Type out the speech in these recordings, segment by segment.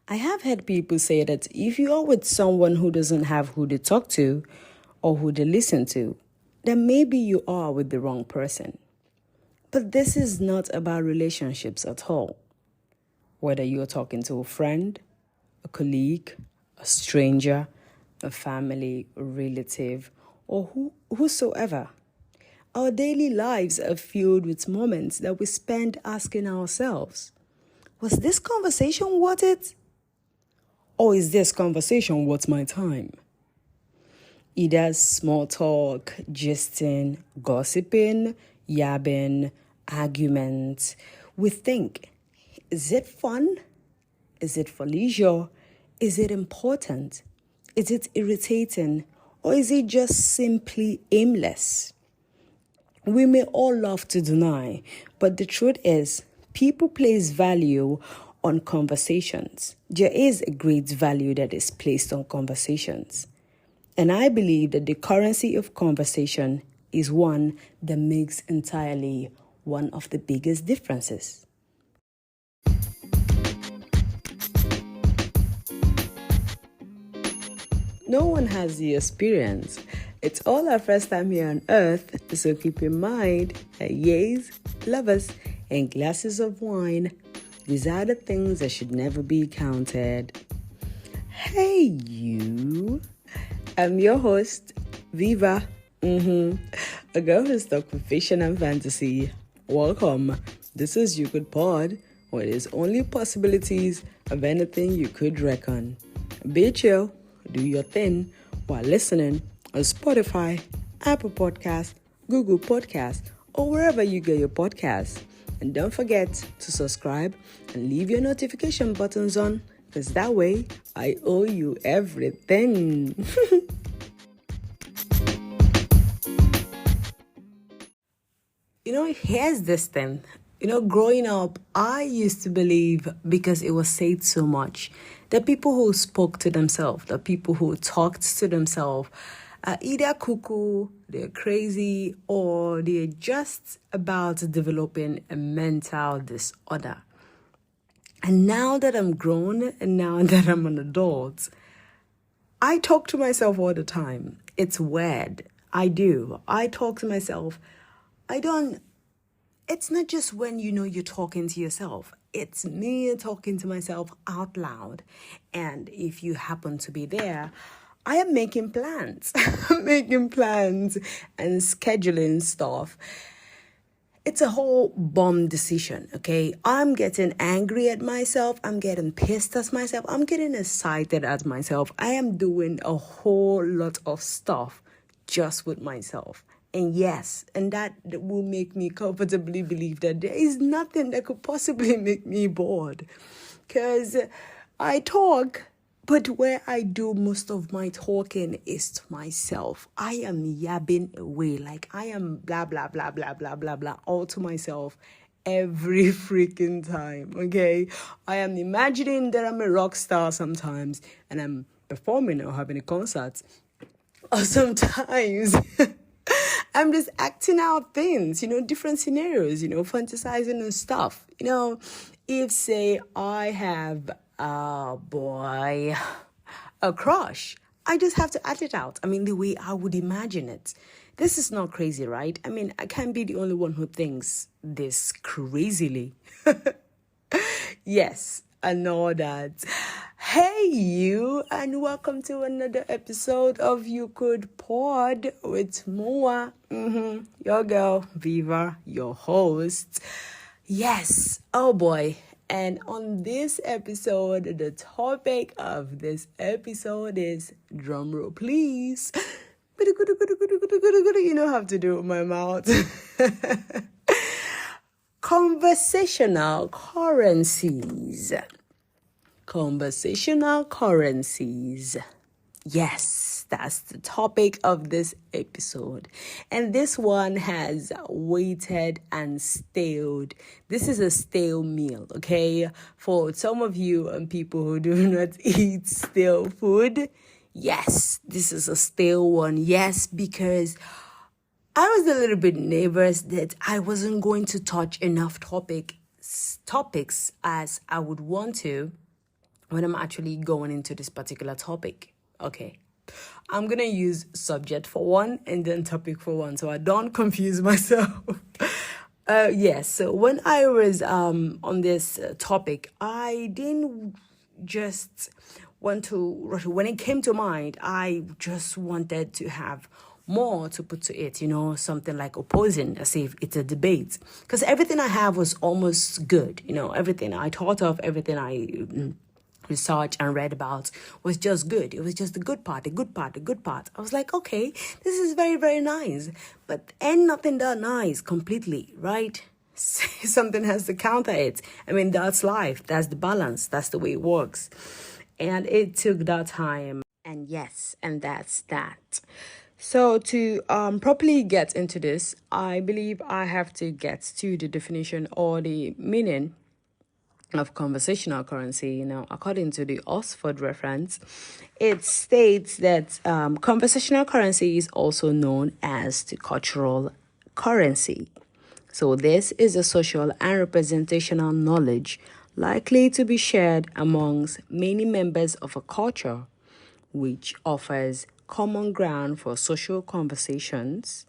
I have heard people say that if you are with someone who doesn't have who to talk to or who to listen to, then maybe you are with the wrong person. But this is not about relationships at all. Whether you're talking to a friend, a colleague, a stranger, a family, a relative, or whosoever. Our daily lives are filled with moments that we spend asking ourselves, was this conversation worth it? Or is this conversation worth my time? Either small talk, gisting, gossiping, yabbing, arguments. We think, is it fun? Is it for leisure? Is it important? Is it irritating? Or is it just simply aimless? We may all love to deny, but the truth is, people place value on conversations. There is a great value that is placed on conversations. And I believe that the currency of conversation is one that makes entirely one of the biggest differences. No one has the experience. It's all our first time here on earth, so keep in mind that yays, lovers, and glasses of wine, these are the things that should never be counted. Hey you, I'm your host, Viva, a girl who's stuck with fiction and fantasy. Welcome, this is You Could Pod, where there's only possibilities of anything you could reckon. Be chill, do your thing while listening on Spotify, Apple Podcasts, Google Podcasts, or wherever you get your podcasts. And don't forget to subscribe and leave your notification buttons on, because that way I owe you everything. Here's this thing. Growing up, I used to believe, because it was said so much, that people who spoke to themselves, that people who talked to themselves, are either cuckoo, they're crazy, or they're just about developing a mental disorder. And now that I'm grown, and now that I'm an adult, I talk to myself all the time. It's weird. I do. I talk to myself. It's not just when you're talking to yourself. It's me talking to myself out loud. And if you happen to be there, I am making plans. making plans and scheduling stuff. It's a whole bomb decision, okay? I'm getting angry at myself. I'm getting pissed at myself. I'm getting excited at myself. I am doing a whole lot of stuff just with myself. And yes, and that will make me comfortably believe that there is nothing that could possibly make me bored. Because I talk, but where I do most of my talking is to myself. I am yabbing away, like I am blah, blah, blah, blah, blah, blah, blah, all to myself every freaking time, okay? I am imagining that I'm a rock star sometimes, and I'm performing or having a concert. Or sometimes I'm just acting out things, different scenarios, fantasizing and stuff. If, say, I have a crush, I just have to act it out. The way I would imagine it. This is not crazy, right? I can't be the only one who thinks this crazily. Yes, I know that. Hey you, and welcome to another episode of You Could Pod with Moa. Your girl, Viva, your host. Yes, oh boy. And on this episode, the topic of this episode is, drumroll please, you know how to do it with my mouth. Conversational currencies. Conversational currencies. Yes, that's the topic of this episode. And this one has waited and staled. This is a stale meal, okay? For some of you and people who do not eat stale food, yes, this is a stale one. Yes, because I was a little bit nervous that I wasn't going to touch enough topics as I would want to. when I'm actually going into this particular topic. Okay. I'm going to use subject for one and then topic for one so I don't confuse myself. Yes, so when I was on this topic, I didn't just want to, when it came to mind, I just wanted to have more to put to it, something like opposing, as if it's a debate. Because everything I have was almost good, everything I thought of, everything I researched and read about was just good. It was just the good part, the good part, the good part. I was like, okay, this is very, very nice. But ain't nothing that nice completely, right? Something has to counter it. I mean, that's life. That's the balance. That's the way it works. And it took that time. And yes, and that's that. So to properly get into this, I believe I have to get to the definition or the meaning of conversational currency. According to the Oxford reference, it states that conversational currency is also known as the cultural currency. So this is a social and representational knowledge likely to be shared amongst many members of a culture, which offers common ground for social conversations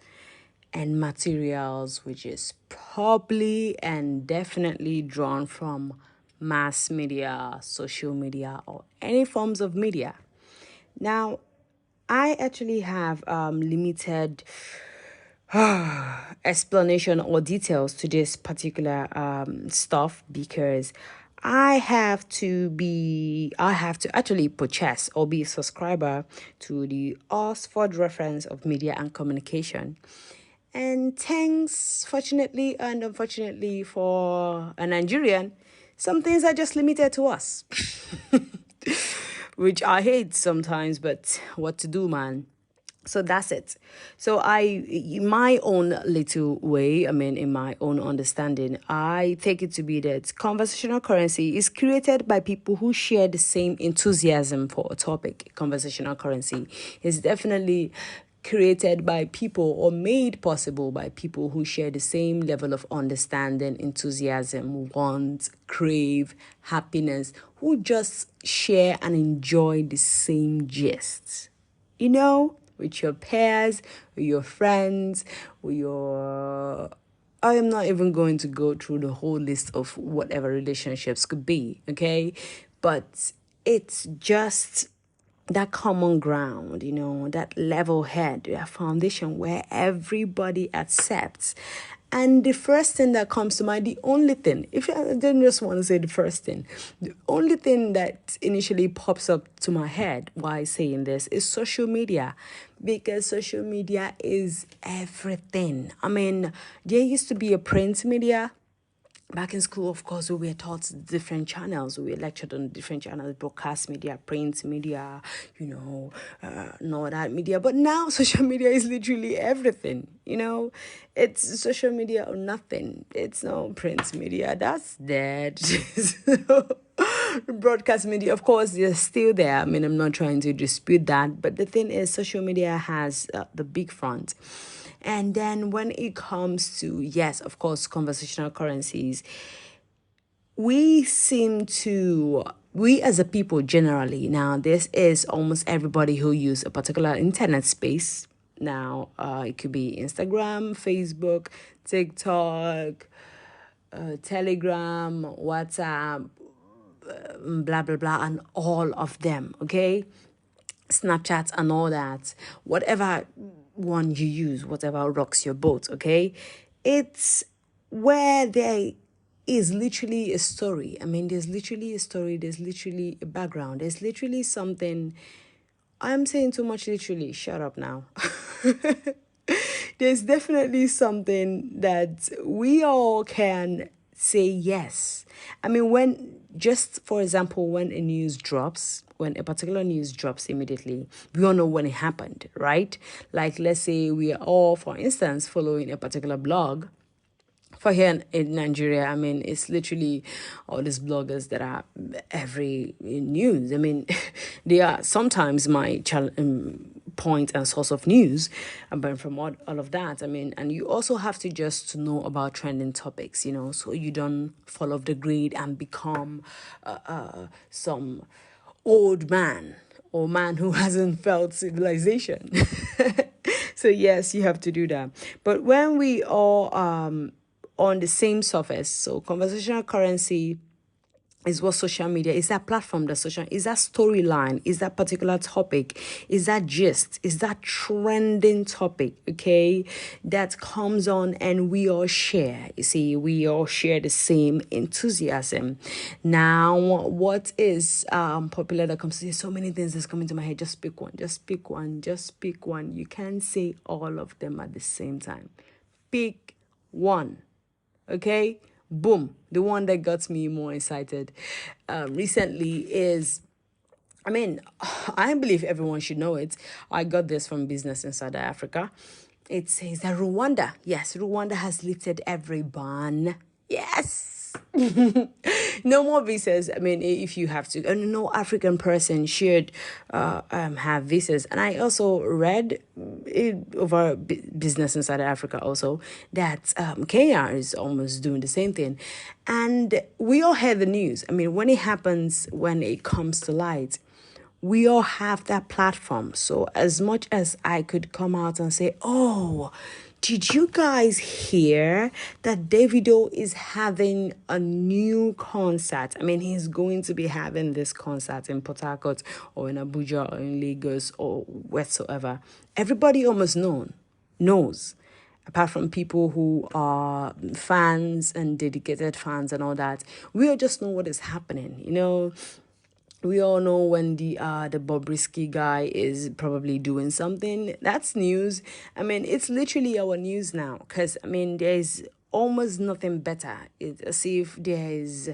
and materials, which is probably and definitely drawn from mass media, social media, or any forms of media. Now, I actually have limited explanation or details to this particular stuff because I have to actually purchase or be a subscriber to the Oxford reference of media and communication. And thanks, fortunately and unfortunately for a Nigerian, some things are just limited to us, which I hate sometimes, but what to do, man? So that's it. So in my own little way, in my own understanding, I take it to be that conversational currency is created by people who share the same enthusiasm for a topic. Conversational currency is definitely created by people or made possible by people who share the same level of understanding, enthusiasm, want, crave, happiness, who just share and enjoy the same gist. With your peers, with your friends, with your... I am not even going to go through the whole list of whatever relationships could be, okay? But it's just that common ground, that level head, that foundation where everybody accepts. And the first thing that comes to mind, the only thing, if I don't just want to say the first thing, the only thing that initially pops up to my head while saying this is social media, because social media is everything. There used to be a print media. Back in school, of course, we were taught different channels. We were lectured on different channels, broadcast media, print media, and all that media. But now social media is literally everything, It's social media or nothing. It's no print media. That's dead. Broadcast media, of course, they're still there. I'm not trying to dispute that. But the thing is, social media has the big front. And then when it comes to, yes, of course, conversational currencies, we as a people generally, now this is almost everybody who use a particular internet space. Now, it could be Instagram, Facebook, TikTok, Telegram, WhatsApp, blah, blah, blah, and all of them, okay? Snapchat and all that, whatever one you use, whatever rocks your boat, okay? It's where there is literally a story. There's literally a story, there's literally a background, there's literally something. I'm saying too much literally, shut up now. There's definitely something that we all can say yes. For example, when a particular news drops immediately, we all know when it happened, right? Like, let's say we are all, for instance, following a particular blog. For here in Nigeria, it's literally all these bloggers that are every news. They are sometimes my point and source of news. But from all of that, I mean, and you also have to just know about trending topics, so you don't fall off the grid and become some old man or man who hasn't felt civilization. So yes, you have to do that. But when we are on the same surface, so conversational currency is what social media is, that platform, that social, is that storyline, is that particular topic, is that gist, is that trending topic, okay, that comes on and we all share. You see, we all share the same enthusiasm. Now, what is popular that comes to so many things that's coming to my head? Just pick one, just pick one, just pick one. You can't say all of them at the same time. Pick one. Okay, boom. The one that got me more excited recently is, I mean, I believe everyone should know it. I got this from Business Inside Africa. It says that Rwanda, yes, Rwanda has lifted every ban. Yes. No more visas. I mean, if you have to, no African person should have visas. And I also read it over Business Inside Africa also that Kenya is almost doing the same thing. And we all hear the news. I mean, when it happens, when it comes to light, we all have that platform. So as much as I could come out and say, oh, did you guys hear that Davido is having a new concert? I mean, he's going to be having this concert in Port Harcourt or in Abuja or in Lagos or whatsoever. Everybody almost knows, apart from people who are fans and dedicated fans and all that. We all just know what is happening, We all know when the Bobrisky guy is probably doing something. That's news. I mean, it's literally our news now. Because, I mean, there's almost nothing better. It's as if there's...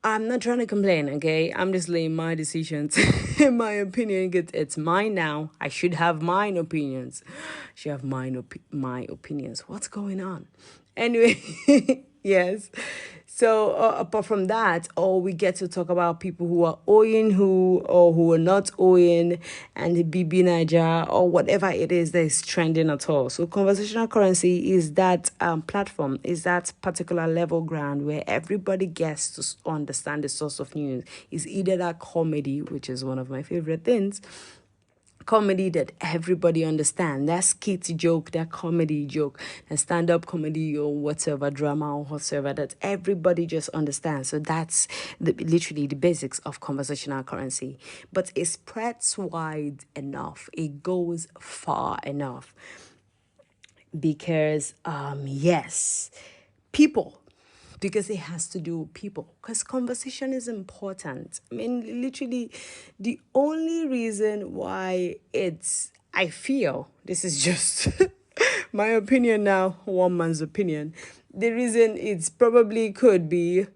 I'm not trying to complain, okay? I'm just laying my decisions. In my opinion, it's mine now. I should have mine opinions. I should have my opinions. What's going on? Anyway, yes. So apart from that, we get to talk about people who are owing who are not owing, and the BB Niger or whatever it is that is trending at all. So conversational currency is that platform, is that particular level ground where everybody gets to understand the source of news. It's either that comedy, which is one of my favorite things, comedy that everybody understands, that skit joke, that comedy joke, that stand-up comedy or whatever, drama or whatsoever, that everybody just understands. So that's literally the basics of conversational currency. But it spreads wide enough. It goes far enough. Because, yes, people, because it has to do with people, because conversation is important. I mean, literally, the only reason why I feel, this is just my opinion now, one man's opinion, the reason it's probably could be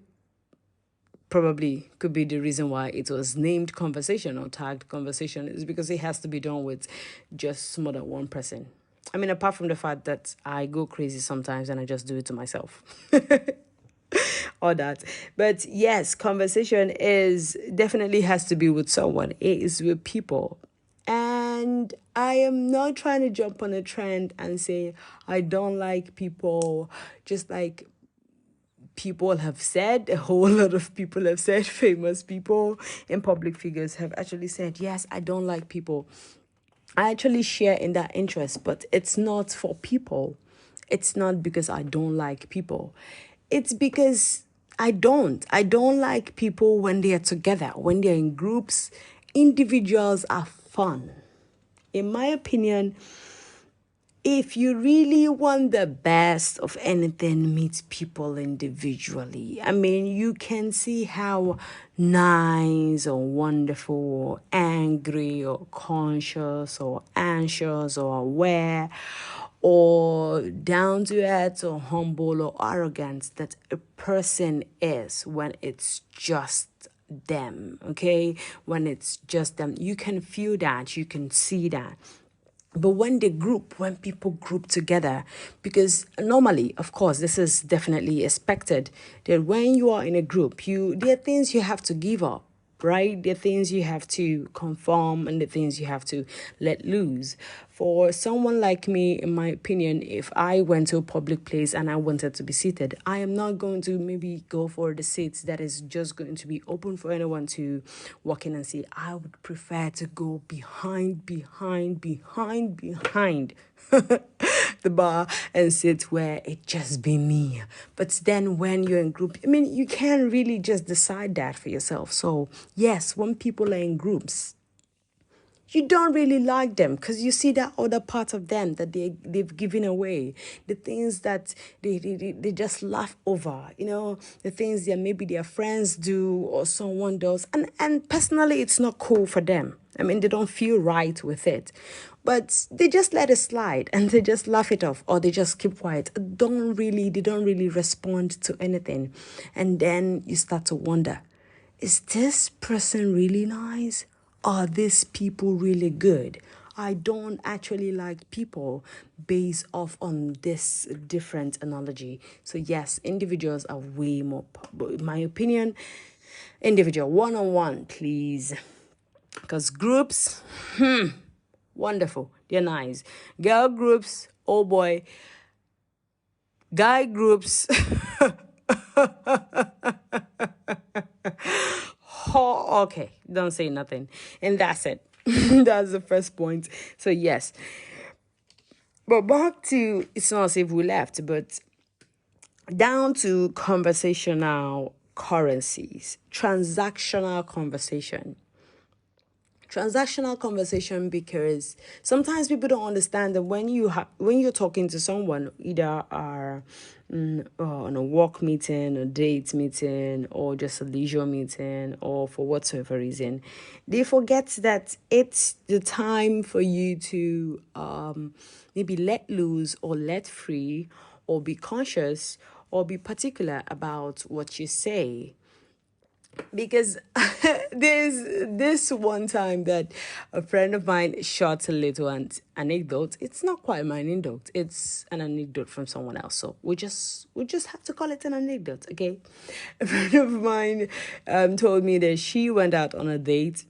the reason why it was named conversation or tagged conversation is because it has to be done with just more than one person. I mean, apart from the fact that I go crazy sometimes and I just do it to myself. All that. But yes, conversation definitely has to be with someone. It is with people. And I am not trying to jump on a trend and say, I don't like people, just like people have said, a whole lot of people have said, famous people and public figures have actually said, yes, I don't like people. I actually share in that interest, but it's not for people. It's not because I don't like people. It's because I don't like people when they're together, when they're in groups. Individuals are fun. In my opinion, if you really want the best of anything, meet people individually. I mean, you can see how nice or wonderful or angry or conscious or anxious or aware or down to earth or humble or arrogant that a person is when it's just them, okay? When it's just them, you can feel that, you can see that. But when people group together, because normally, of course, this is definitely expected that when you are in a group, there are things you have to give up. right? The things you have to conform and the things you have to let loose. For someone like me, in my opinion, if I went to a public place and I wanted to be seated, I am not going to maybe go for the seats that is just going to be open for anyone to walk in and see. I would prefer to go behind the bar and sit where it just be me. But then when you're in group, I mean, you can't really just decide that for yourself. So yes, when people are in groups, you don't really like them because you see that other part of them that they've given away, the things that they just laugh over, the things that maybe their friends do or someone does, and personally it's not cool for them. I mean, they don't feel right with it, but they just let it slide and they just laugh it off, or they just keep quiet. They don't really respond to anything. And then you start to wonder, is this person really nice? Are these people really good? I don't actually like people based off on this different analogy. So yes, individuals are way more, in my opinion, individual, one-on-one, please. Because groups, wonderful, they're nice. Girl groups, oh boy. Guy groups, oh, okay, don't say nothing. And that's it. That's the first point. So yes. But back to, it's not as if we left, but down to conversational currencies, transactional conversation. Transactional conversation, because sometimes people don't understand that when you're talking to someone, either are on a work meeting, a date meeting, or just a leisure meeting, or for whatsoever reason, they forget that it's the time for you to maybe let loose or let free or be conscious or be particular about what you say. Because there's this one time that a friend of mine shot a little anecdote. It's not quite my anecdote. It's an anecdote from someone else. So we just have to call it an anecdote, okay? A friend of mine told me that she went out on a date.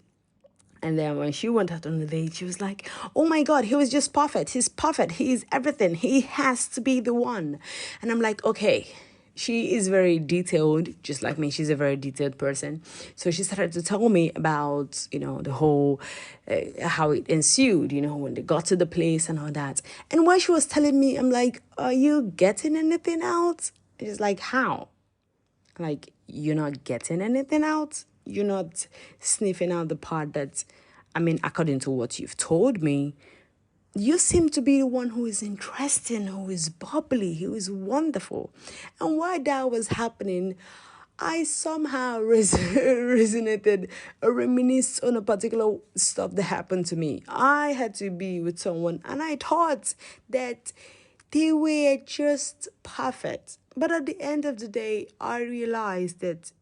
And then when she went out on the date, she was like, oh my God, he was just perfect. He's perfect. He's everything. He has to be the one. And I'm like, okay. She is very detailed, just like me. She's a very detailed person. So she started to tell me about, the whole, how it ensued, when they got to the place and all that. And while she was telling me, I'm like, are you getting anything out? She's like, how? Like, you're not getting anything out? You're not sniffing out the part that, I mean, according to what you've told me, you seem to be the one who is interesting, who is bubbly, who is wonderful. And while that was happening, I somehow resonated, reminisced on a particular stuff that happened to me. I had to be with someone and I thought that they were just perfect. But at the end of the day, I realized that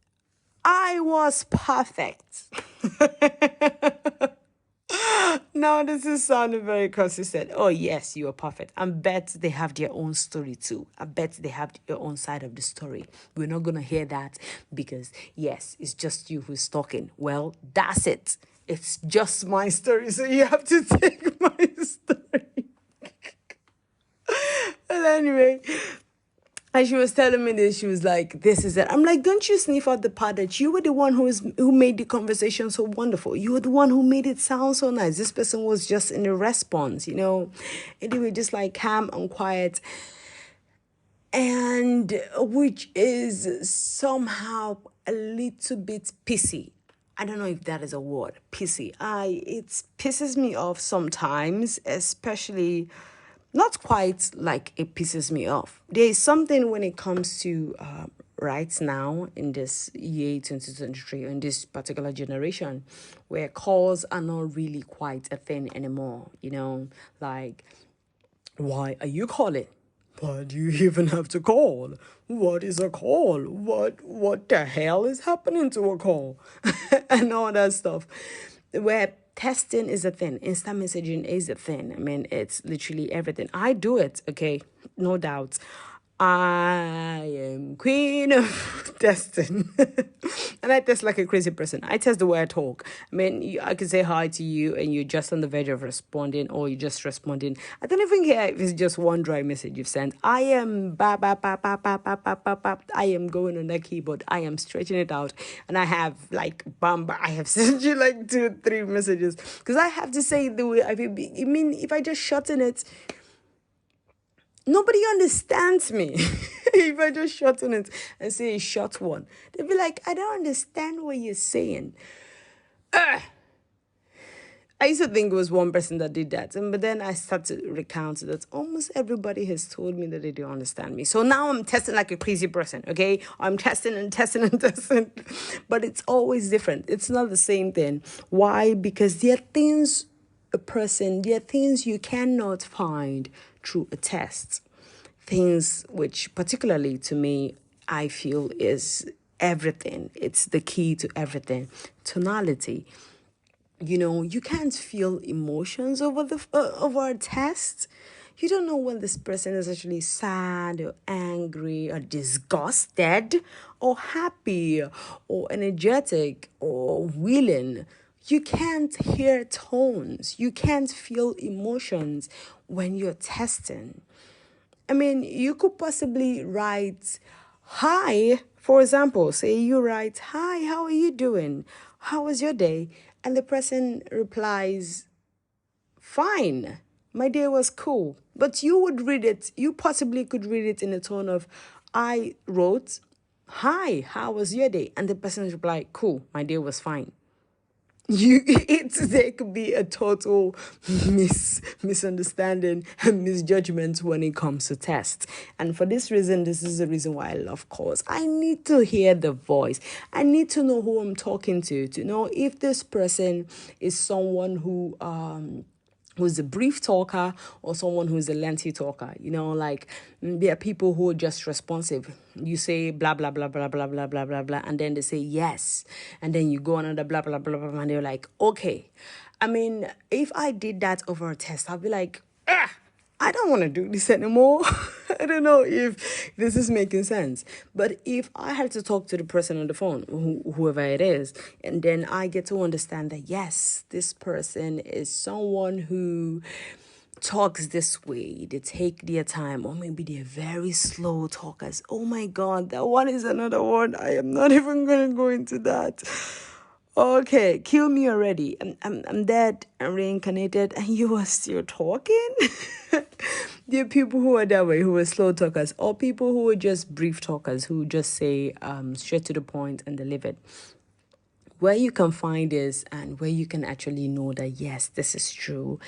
I was perfect. Now, this is sounding very consistent. Oh, yes, you are perfect. I bet they have their own story too. I bet they have their own side of the story. We're not going to hear that because, yes, it's just you who's talking. Well, that's it. It's just my story, so you have to take my story. But anyway, and she was telling me this, she was like, this is it. I'm like, don't you sniff out the part that you were the one who made the conversation so wonderful? You were the one who made it sound so nice. This person was just in the response, And they were just like calm and quiet. And which is somehow a little bit pissy. I don't know if that is a word, pissy. It pisses me off sometimes, especially... Not quite like it pisses me off. There is something when it comes to right now in this year 2023, in this particular generation, where calls are not really quite a thing anymore. Like, why are you calling? Why do you even have to call? What is a call? What the hell is happening to a call? And all that stuff. Where testing is a thing. Instant messaging is a thing. I mean, it's literally everything. I do it, okay? No doubt. I am queen of testing. And I test like a crazy person. I test the way I talk. I mean, I can say hi to you and you're just on the verge of responding, or you're just responding. I don't even care if it's just one dry message you've sent. I am I am going on that keyboard. I am stretching it out. And I have like I have sent you like 2 3 messages. Because I have to say it the way I feel. I mean, if I just shorten it, nobody understands me. If I just shorten it and say a short one, they'll be like, I don't understand what you're saying. I used to think it was one person that did that. But then I started to recount that almost everybody has told me that they don't understand me. So now I'm testing like a crazy person, okay? I'm testing and testing and testing. But it's always different. It's not the same thing. Why? Because there are things you cannot find through a test. Things which, particularly to me, I feel is everything. It's the key to everything. Tonality. You can't feel emotions over a test. You don't know when this person is actually sad or angry or disgusted or happy or energetic or willing. You can't hear tones. You can't feel emotions when you're testing. I mean, you could possibly write, hi, for example. Say you write, hi, how are you doing? How was your day? And the person replies, fine, my day was cool. But you possibly could read it in a tone of, I wrote, hi, how was your day? And the person replied, cool, my day was fine. There could be a total misunderstanding and misjudgment when it comes to tests. And for this reason, this is the reason why I love calls. I need to hear the voice. I need to know who I'm talking to know if this person is someone who's a brief talker or someone who's a lengthy talker. Like there are people who are just responsive. You say blah, blah, blah, blah, blah, blah, blah, blah, blah, and then they say yes. And then you go another blah, blah, blah, blah, and they're like, okay. I mean, if I did that over a test, I'll be like, I don't want to do this anymore. I don't know if this is making sense. But if I had to talk to the person on the phone, whoever it is, and then I get to understand that, yes, this person is someone who talks this way, they take their time, or maybe they're very slow talkers. Oh my God, that one is another one. I am not even going to go into that. Okay, kill me already. I'm dead and reincarnated, and you are still talking? There are people who are that way, who are slow talkers, or people who are just brief talkers, who just say straight to the point and deliver it. Where you can find this and where you can actually know that, yes, this is true,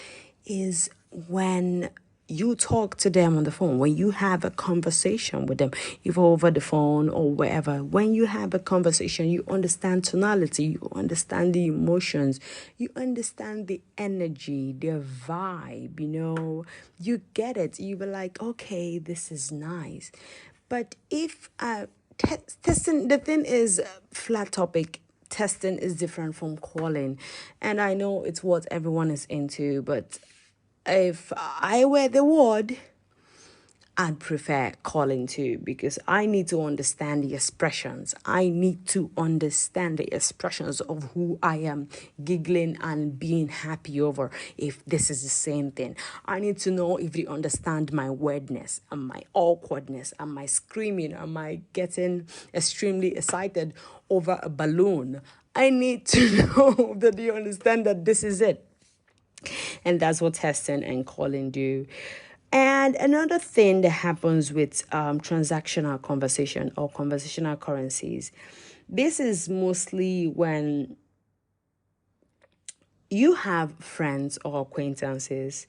is when you talk to them on the phone, when you have a conversation with them, either over the phone or wherever. When you have a conversation, you understand tonality, you understand the emotions, you understand the energy, their vibe, you get it. You be like, okay, this is nice. But if testing, the thing is, flat topic, testing is different from calling. And I know it's what everyone is into, but if I were the word, I'd prefer calling too, because I need to understand the expressions. I need to understand the expressions of who I am giggling and being happy over, if this is the same thing. I need to know if they understand my weirdness and my awkwardness and my screaming. Am I getting extremely excited over a balloon? I need to know that they understand that this is it. And that's what testing and calling do. And another thing that happens with transactional conversation or conversational currencies, this is mostly when you have friends or acquaintances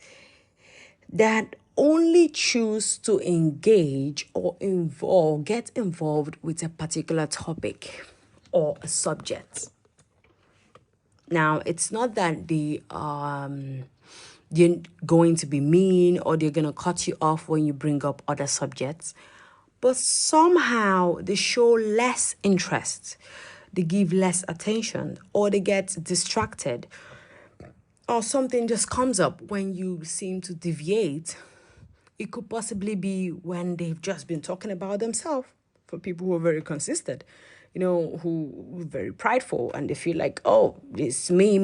that only choose to engage or get involved with a particular topic or a subject. Now, it's not that they're going to be mean or they're going to cut you off when you bring up other subjects, but somehow they show less interest, they give less attention, or they get distracted, or something just comes up when you seem to deviate It could possibly be when they've just been talking about themselves, for people who are very consistent, who are very prideful, and they feel like, oh, it's me in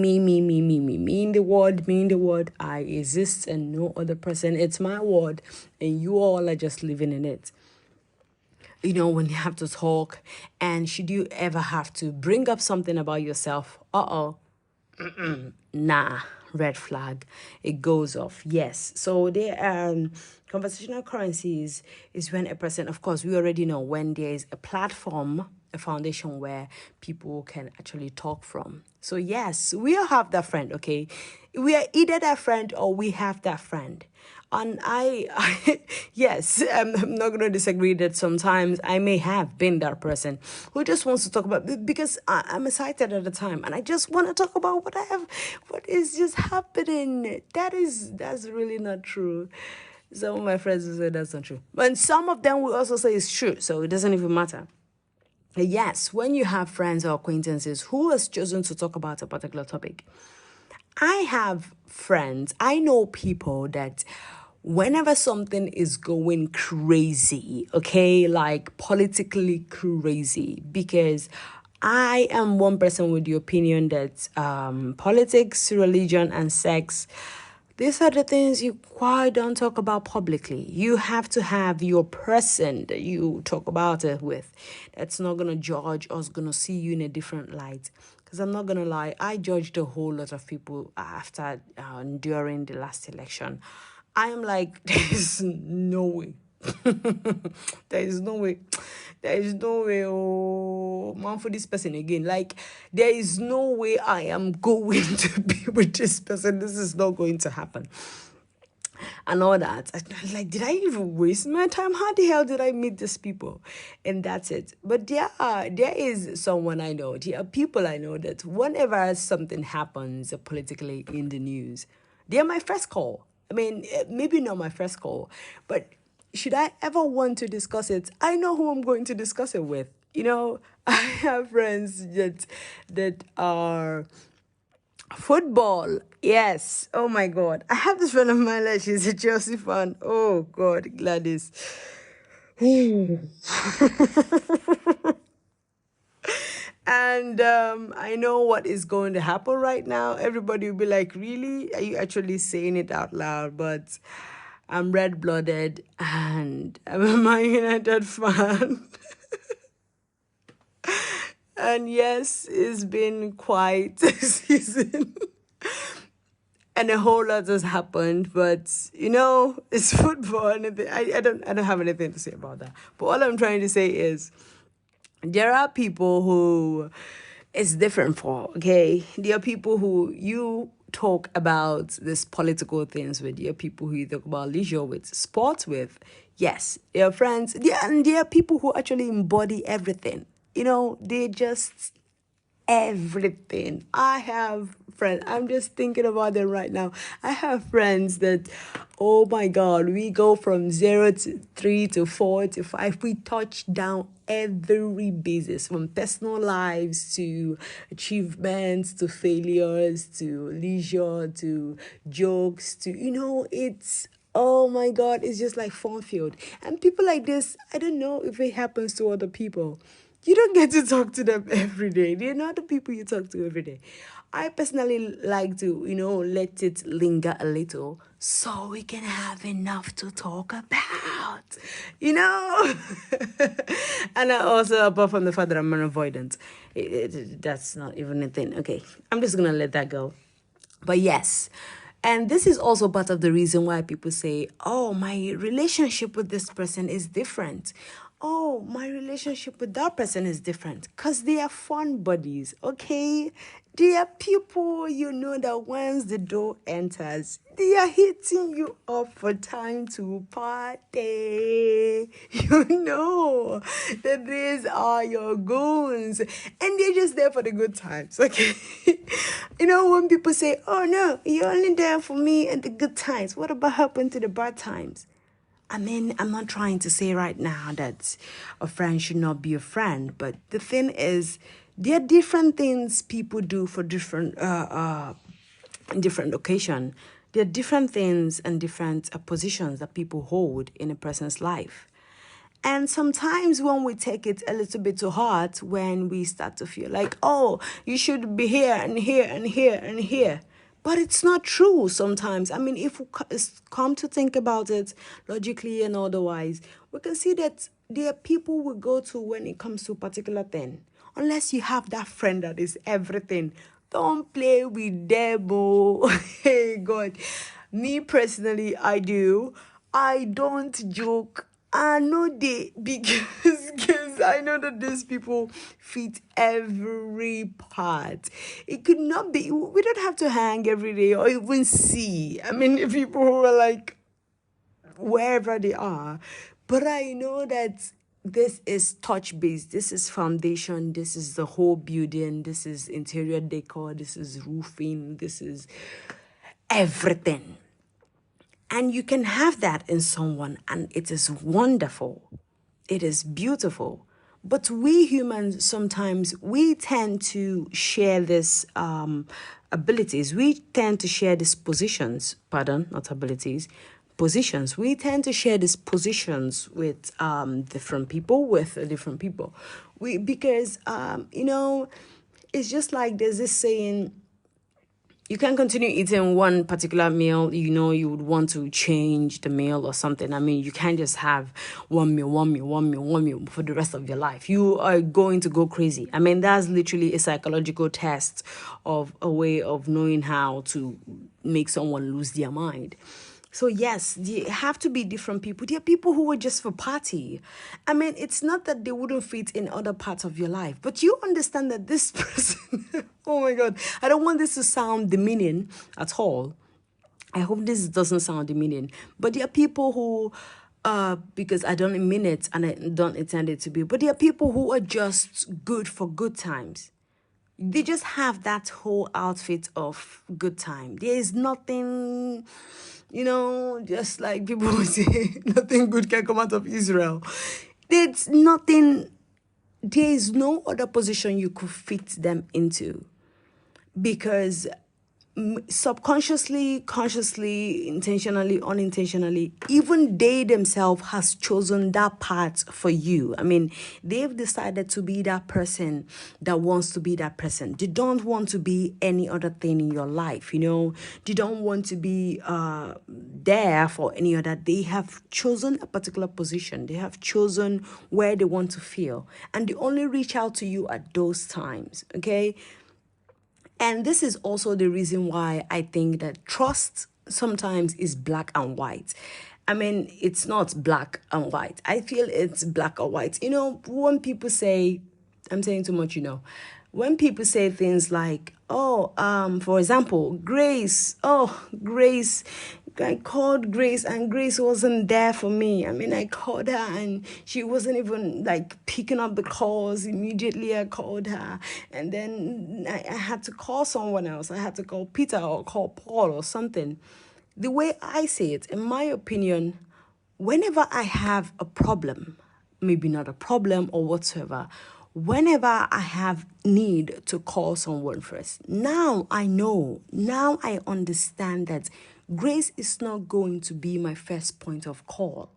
the world, me in the world. I exist and no other person. It's my world, and you all are just living in it. When you have to talk, and should you ever have to bring up something about yourself, nah, red flag, it goes off. Yes, so the conversational currencies is when a person, of course, we already know, when there is a platform, a foundation where people can actually talk from. So yes, we all have that friend. Okay, we are either that friend or we have that friend. And yes, I'm not going to disagree that sometimes I may have been that person who just wants to talk about, because I'm excited at the time and I just want to talk about what is just happening. That's really not true. Some of my friends will say that's not true, but some of them will also say it's true. So it doesn't even matter. Yes, when you have friends or acquaintances who has chosen to talk about a particular topic, I have friends, I know people that whenever something is going crazy, okay, like politically crazy, because I am one person with the opinion that politics, religion, and sex, these are the things you quite don't talk about publicly. You have to have your person that you talk about it with that's not going to judge or is going to see you in a different light. Because I'm not going to lie, I judged a whole lot of people after, during the last election. I am like, there's no way. There is no way. There is no way. Oh, man, for this person again. Like, there is no way I am going to be with this person. This is not going to happen. And all that. Like, did I even waste my time? How the hell did I meet these people? And that's it. But there is someone I know. There are people I know that whenever something happens politically in the news, they're my first call. I mean, maybe not my first call, but should I ever want to discuss it, I know who I'm going to discuss it with. I have friends that are football. Yes. Oh my God. I have this friend of mine, like, she's a Chelsea fan. Oh God, Gladys. And I know what is going to happen right now. Everybody will be like, really? Are you actually saying it out loud? But I'm red-blooded and I'm a Man United fan. And yes, it's been quite a season. And a whole lot has happened, but it's football, and I don't have anything to say about that. But all I'm trying to say is, there are people who it's different for, okay? There are people who you talk about these political things with. There are people who you talk about leisure with, sports with. Yes, there are friends. And there are people who actually embody everything. They just everything. I have friends. I'm just thinking about them right now. I have friends that, oh my God, we go from 0 to 3 to 4 to 5. We touch down every basis, from personal lives to achievements to failures to leisure to jokes to, it's, oh my God, it's just like fun filled. And people like this, I don't know if it happens to other people. You don't get to talk to them every day. They're not the people you talk to every day. I personally like to, let it linger a little so we can have enough to talk about, And I also, apart from the fact that I'm an avoidant, that's not even a thing. Okay, I'm just going to let that go. But yes, and this is also part of the reason why people say, oh, my relationship with this person is different. Oh, my relationship with that person is different. Because they are fun buddies, okay? They are people that once the door enters, they are hitting you up for time to party. That these are your goons. And they're just there for the good times, okay? When people say, oh no, you're only there for me and the good times. What about happened to the bad times? I mean, I'm not trying to say right now that a friend should not be a friend, but the thing is, there are different things people do for different occasion. There are different things and different positions that people hold in a person's life. And sometimes when we take it a little bit to heart, when we start to feel like, oh, you should be here and here and here and here. But it's not true sometimes. I mean, if we come to think about it logically and otherwise, we can see that there are people we go to when it comes to a particular thing. Unless you have that friend that is everything. Don't play with them, oh. Hey, God. Me personally, I do. I don't joke. I know they because I know that these people fit every part. It could not be. We don't have to hang every day or even see. I mean, the people who are like wherever they are, but I know that this is touch base. This is foundation. This is the whole building. This is interior decor. This is roofing. This is everything. And you can have that in someone, and it is wonderful. It is beautiful. But we humans, sometimes we tend to share this abilities. We tend to share these positions, pardon, not abilities, positions. We tend to share these positions with different people, because, it's just like there's this saying, you can't continue eating one particular meal, you would want to change the meal or something. I mean, you can't just have one meal for the rest of your life. You are going to go crazy. I mean, that's literally a psychological test of a way of knowing how to make someone lose their mind. So yes, there have to be different people. There are people who are just for party. I mean, it's not that they wouldn't fit in other parts of your life, but you understand that this person, oh my God, I don't want this to sound demeaning at all. I hope this doesn't sound demeaning, but there are people who, because I don't mean it and I don't intend it to be, but there are people who are just good for good times. They just have that whole outfit of good time. There is nothing, just like people would say, nothing good can come out of Israel. There's nothing, there is no other position you could fit them into, because subconsciously, consciously, intentionally, unintentionally, even they themselves has chosen that path for you. I mean, they've decided to be that person that wants to be that person. They don't want to be any other thing in your life, They don't want to be there for any other. They have chosen a particular position. They have chosen where they want to feel. And they only reach out to you at those times, okay? And this is also the reason why I think that trust sometimes is black and white. I mean, it's not black and white. I feel it's black or white. When people say, I'm saying too much, when people say things like, for example, Grace, I called Grace and Grace wasn't there for me. I mean, I called her and she wasn't even like picking up the calls. Immediately I called her, and then I had to call someone else. I had to call Peter or call Paul or something. The way I say it, in my opinion, whenever I have a problem, maybe not a problem or whatsoever, whenever I have need to call someone first, now I understand that Grace is not going to be my first point of call.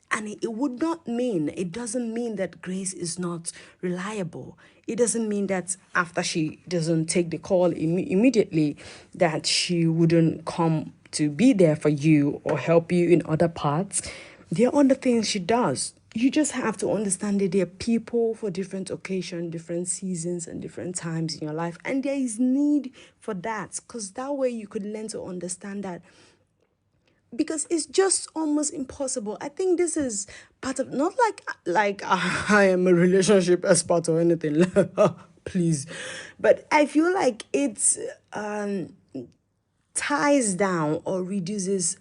And it doesn't mean that Grace is not reliable. It doesn't mean that after she doesn't take the call immediately, that she wouldn't come to be there for you or help you in other parts. There are other things she does. You just have to understand that there are people for different occasions, different seasons, and different times in your life. And there is need for that, because that way you could learn to understand that. Because it's just almost impossible. I think this is part of, not like I am a relationship expert or anything, please. But I feel like it's ties down or reduces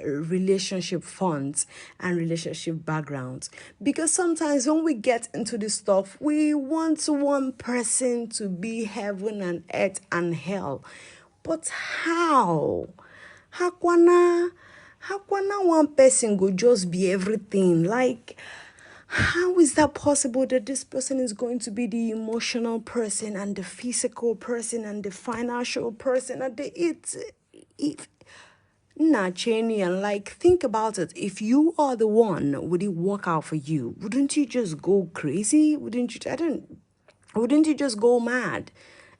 relationship funds and relationship backgrounds, because sometimes when we get into this stuff, we want one person to be heaven and earth and hell. But how kwana one person go just be everything? Like, how is that possible that this person is going to be the emotional person and the physical person and the financial person and If not Cheney, and like, think about it. If you are the one, would it work out for you? Wouldn't you just go crazy? Wouldn't you just go mad?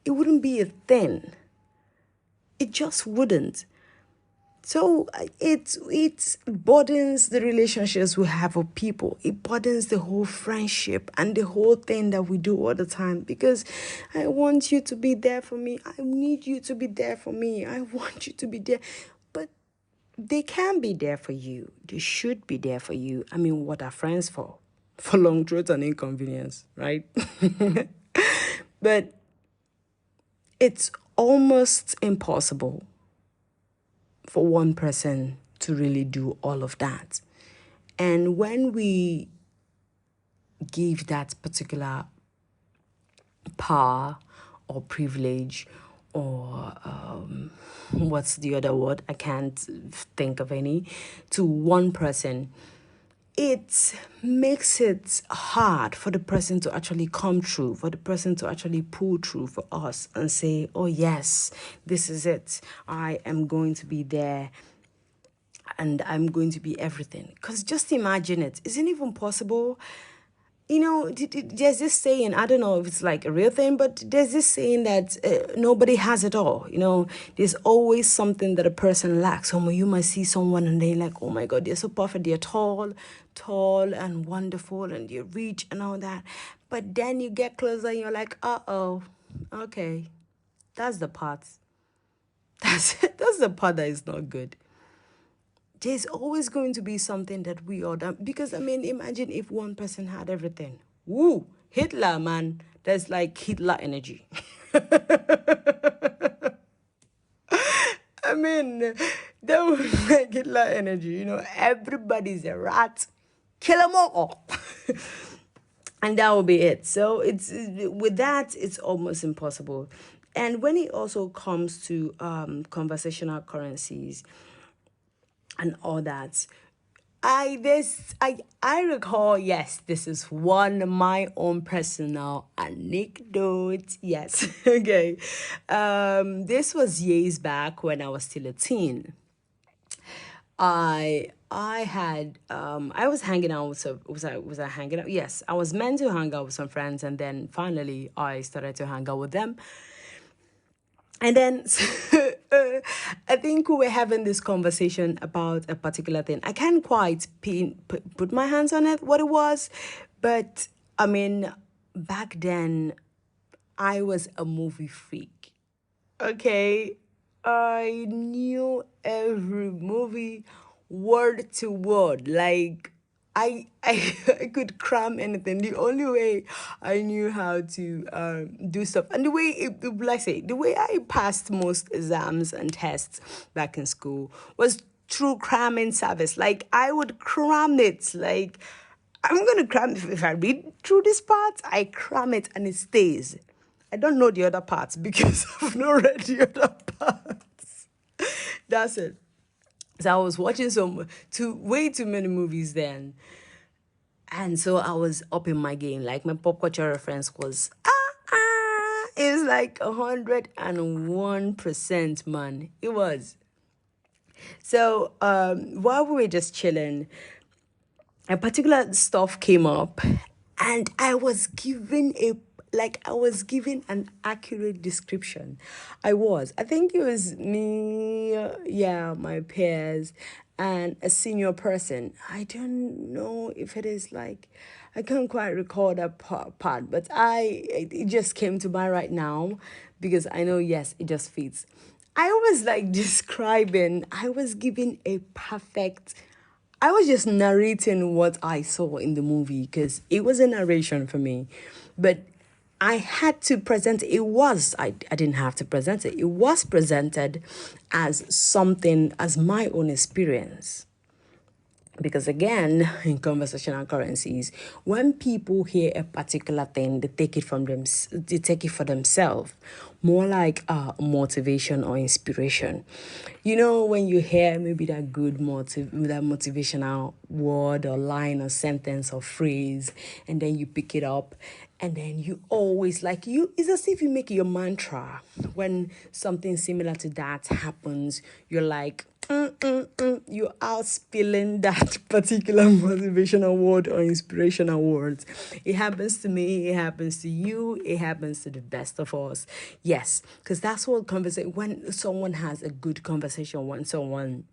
It wouldn't be a thing. It just wouldn't. So it burdens the relationships we have with people. It burdens the whole friendship and the whole thing that we do all the time, because I want you to be there for me. I need you to be there for me. I want you to be there. But they can be there for you. They should be there for you. I mean, what are friends for? For long throats and inconvenience, right? But it's almost impossible for one person to really do all of that. And when we give that particular power or privilege, or what's the other word? I can't think of any, to one person, it makes it hard for the person to actually come through, for the person to actually pull through for us and say, oh yes, this is it. I am going to be there and I'm going to be everything. Because just imagine it. Isn't it even possible? You know, there's this saying, I don't know if it's like a real thing, but there's this saying that nobody has it all. You know, there's always something that a person lacks. So you might see someone and they're like, oh my God, they're so perfect. They're tall and wonderful, and they're rich and all that. But then you get closer and you're like, uh-oh, okay, that's the part. That's the part that is not good. There's always going to be something that we all done. Because, I mean, imagine if one person had everything. Woo! Hitler, man. There's like Hitler energy. I mean, that would be like Hitler energy. You know, everybody's a rat. Kill them all. And that will be it. So with that, it's almost impossible. And when it also comes to conversational currencies and all that, I recall, yes, this is one my own personal anecdote. Yes. Okay. This was years back when I was still a teen. I was hanging out with some, was I hanging out? Yes, I was meant to hang out with some friends, and then finally I started to hang out with them. And then I think we were having this conversation about a particular thing. I can't quite put my hands on it, what it was. But, I mean, back then, I was a movie freak. Okay? I knew every movie word to word. Like, I could cram anything. The only way I knew how to do stuff, and the way the way I passed most exams and tests back in school was through cramming service. Like, I would cram it. Like, I'm gonna cram it. If I read through this part, I cram it and it stays. I don't know the other parts because I've not read the other parts. That's it. So I was watching way too many movies then. And so I was up in my game. Like, my pop culture reference was, it was like 101%, man. It was. So while we were just chilling, a particular stuff came up, and I was given an accurate description. I think it was me, my peers, and a senior person. I don't know if it is like, I can't quite recall that part, but it just came to mind right now, because I know, yes, it just fits. I was like describing, I was just narrating what I saw in the movie, because it was a narration for me. But I had to present it. I didn't have to present it. It was presented as something, as my own experience. Because again, in conversational currencies, when people hear a particular thing, they take it for themselves, more like motivation or inspiration. You know, when you hear maybe that that motivational word or line or sentence or phrase, and then you pick it up And then you always it's as if you make it your mantra. When something similar to that happens, you're like, you're out spilling that particular motivational word or inspirational words. It happens to me, it happens to you, it happens to the best of us. Yes, because that's what conversation, when someone has a good conversation, when someone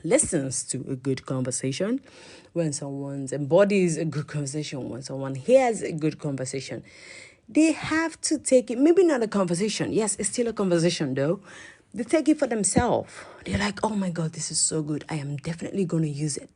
listens to a good conversation, when someone embodies a good conversation, when someone hears a good conversation, they have to take it, maybe not a conversation. Yes, it's still a conversation though. They take it for themselves. They're like, oh my God, this is so good. I am definitely going to use it.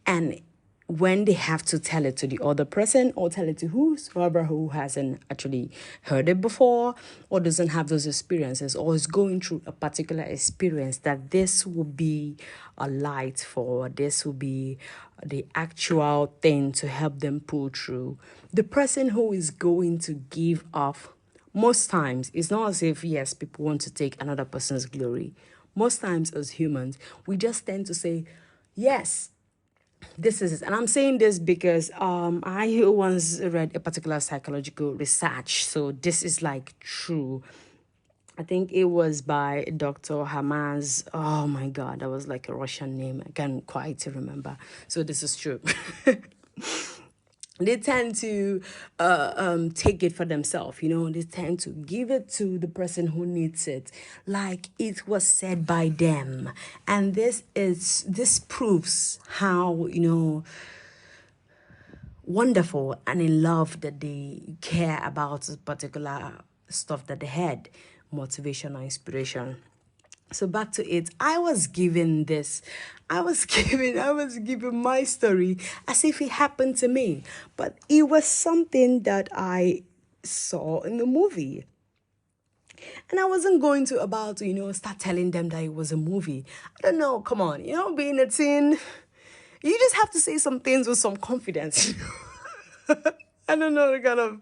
And when they have to tell it to the other person or tell it to whoever who hasn't actually heard it before or doesn't have those experiences or is going through a particular experience, that this will be a light for, this will be the actual thing to help them pull through. The person who is going to give off, most times, it's not as if, yes, people want to take another person's glory. Most times as humans, we just tend to say, yes, this is it. And I'm saying this because I once read a particular psychological research. So this is like true. I think it was by Dr. Hamas. Oh my God, that was like a Russian name. I can't quite remember. So this is true. They tend to take it for themselves, they tend to give it to the person who needs it, like it was said by them. And this proves how, wonderful and in love that they care about this particular stuff that they had, motivation or inspiration. So back to it, I was given my story as if it happened to me, but it was something that I saw in the movie. And I wasn't going to start telling them that it was a movie. I don't know, come on, being a teen, you just have to say some things with some confidence. I don't know,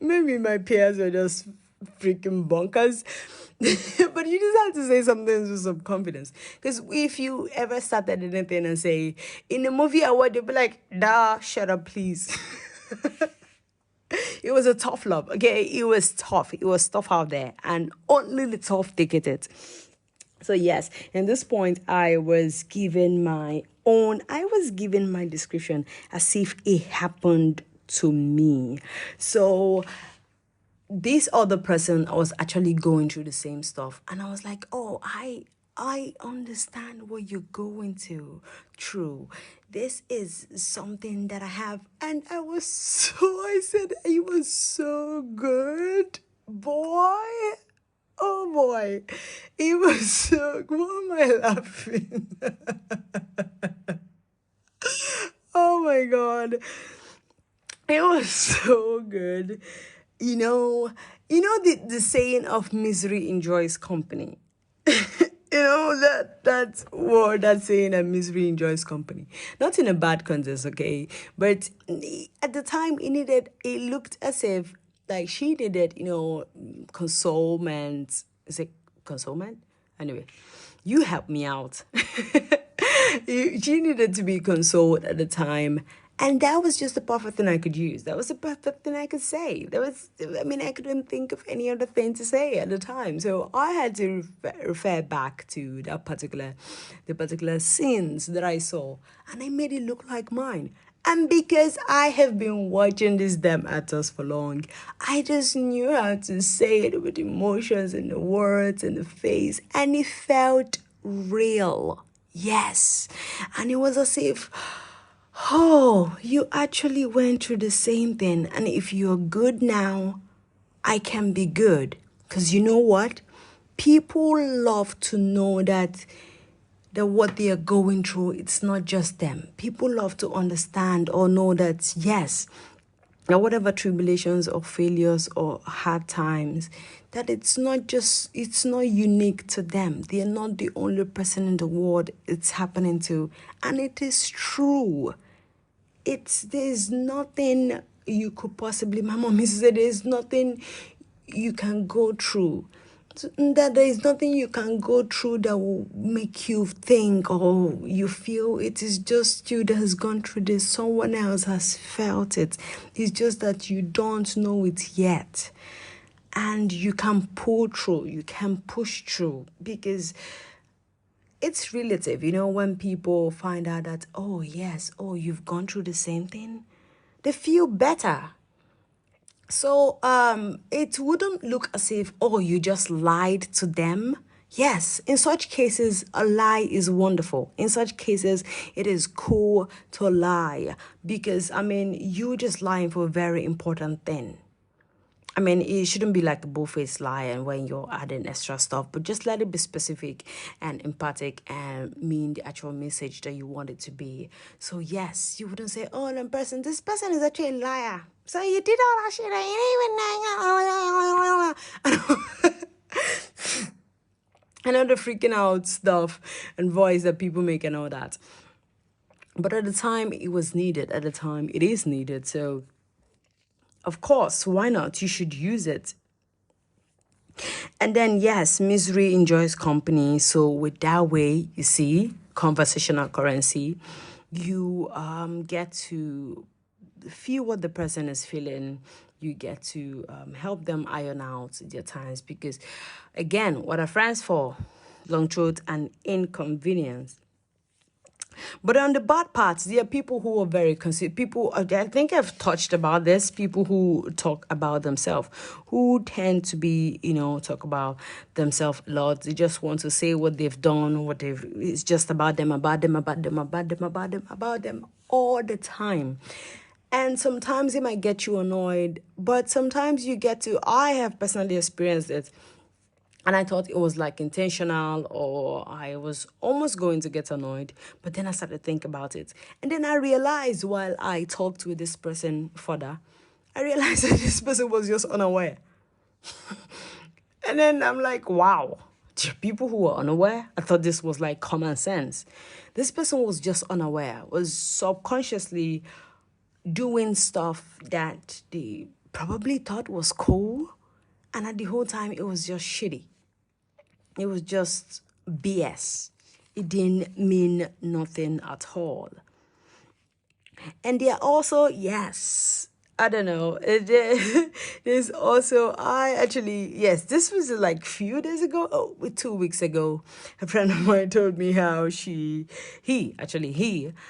maybe my peers were just freaking bonkers. But you just have to say some things with some confidence. Because if you ever started anything and say, in a movie award, they'll be like, nah, shut up, please. It was a tough love, okay? It was tough. It was tough out there. And only the tough take it. So yes, in this point, I was given my description as if it happened to me. So this other person was actually going through the same stuff. And I was like, oh, I understand what you're going through. This is something that I have. And I said, it was so good, boy. Oh boy, it was so, why am I laughing? Oh my God, it was so good. The saying of misery enjoys company. That saying that misery enjoys company. Not in a bad context, okay? But at the time, it looked as if like she needed, consolement. Is it consolement? Anyway, you help me out. She needed to be consoled at the time. And that was just the perfect thing I could use. That was the perfect thing I could say. I couldn't think of any other thing to say at the time. So I had to refer back to the particular scenes that I saw. And I made it look like mine. And because I have been watching these damn actors for long, I just knew how to say it with emotions and the words and the face. And it felt real. Yes. And it was as if, oh, you actually went through the same thing. And if you're good now, I can be good. Because you know what? People love to know that what they are going through, it's not just them. People love to understand or know that, yes, that whatever tribulations or failures or hard times, that it's not unique to them. They are not the only person in the world it's happening to. And it is true. There's nothing you could possibly, my mom used to say, there's nothing you can go through that there is nothing you can go through that will make you think or you feel it is just you that has gone through this. Someone else has felt it. It's just that you don't know it yet. And you can pull through, you can push through, because it's relative. When people find out that, oh, yes, oh, you've gone through the same thing, they feel better. So it wouldn't look as if, oh, you just lied to them. Yes, in such cases, a lie is wonderful. In such cases, it is cool to lie because, you just lying for a very important thing. It shouldn't be like a bullface lie and when you're adding extra stuff, but just let it be specific and empathic and mean the actual message that you want it to be. So yes, you wouldn't say, oh, this person is actually a liar. So you did all that shit and you didn't even know. I know the freaking out stuff and voice that people make and all that. But at the time, it was needed. At the time, it is needed. So of course, why not? You should use it. And then, yes, misery enjoys company. So with that way, you see, conversational currency, you get to feel what the person is feeling. You get to help them iron out their times. Because, again, what are friends for? Long truth and inconvenience. But on the bad parts, there are people who are very people. I think I've touched about this. People who talk about themselves, who tend to be, talk about themselves a lot. They just want to say what they've done, it's just about them all the time. And sometimes it might get you annoyed, but sometimes I have personally experienced it. And I thought it was like intentional or I was almost going to get annoyed. But then I started to think about it. And then I realized while I talked with this person further, I realized that this person was just unaware. And then I'm like, wow, people who are unaware? I thought this was like common sense. This person was just unaware, was subconsciously doing stuff that they probably thought was cool. And at the whole time, it was just shitty. It was just BS. It didn't mean nothing at all. And there are also, yes, I don't know. There's also, yes, this was like few days ago, 2 weeks ago. A friend of mine told me how he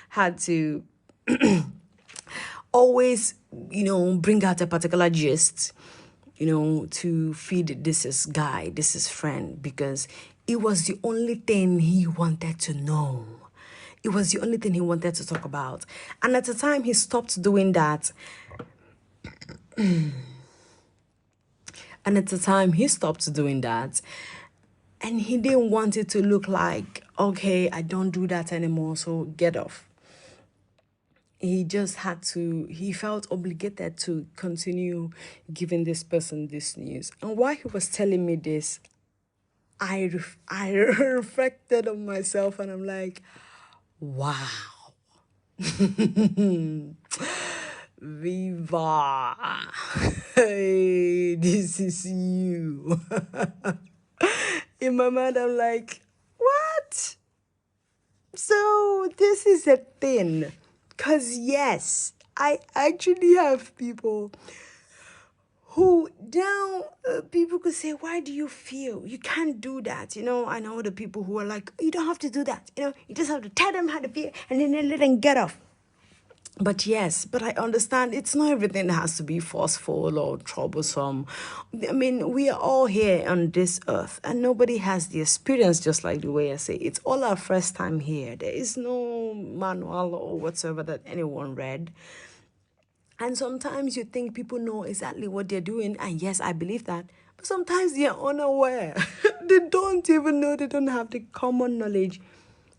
had to always, bring out a particular gist, to feed this friend, because it was the only thing he wanted to know. It was the only thing he wanted to talk about. And at the time, he stopped doing that. And he didn't want it to look like, okay, I don't do that anymore, so get off. He felt obligated to continue giving this person this news. And while he was telling me this, I reflected on myself and I'm like, wow. Viva. Hey, this is you. In my mind, I'm like, what? So this is a thing. Because yes, I actually have people who people could say, why do you feel? You can't do that. I know the people who are like, you don't have to do that. You just have to tell them how to feel and then let them get off. But I understand it's not everything that has to be forceful or troublesome. We are all here on this earth and nobody has the experience, just like the way I say. It's all our first time here. There is no manual or whatsoever that anyone read. And sometimes you think people know exactly what they're doing. And yes, I believe that. But sometimes they're unaware. They don't even know. They don't have the common knowledge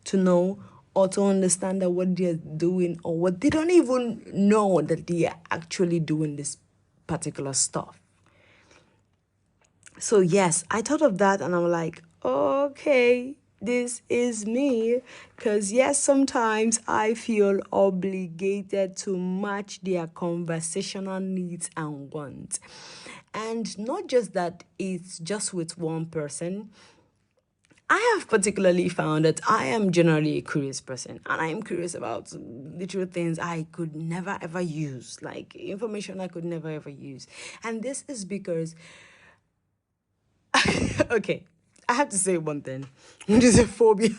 to know or to understand that what they're doing, or what they don't even know that they are actually doing this particular stuff. So yes, I thought of that and I'm like, okay, This is me, because yes, sometimes I feel obligated to match their conversational needs and wants. And not just that, it's just with one person. I have particularly found that I am generally a curious person, and I am curious about literal things I could never ever use, like information I could never ever use. And this is because, okay, I have to say one thing, which is a phobia.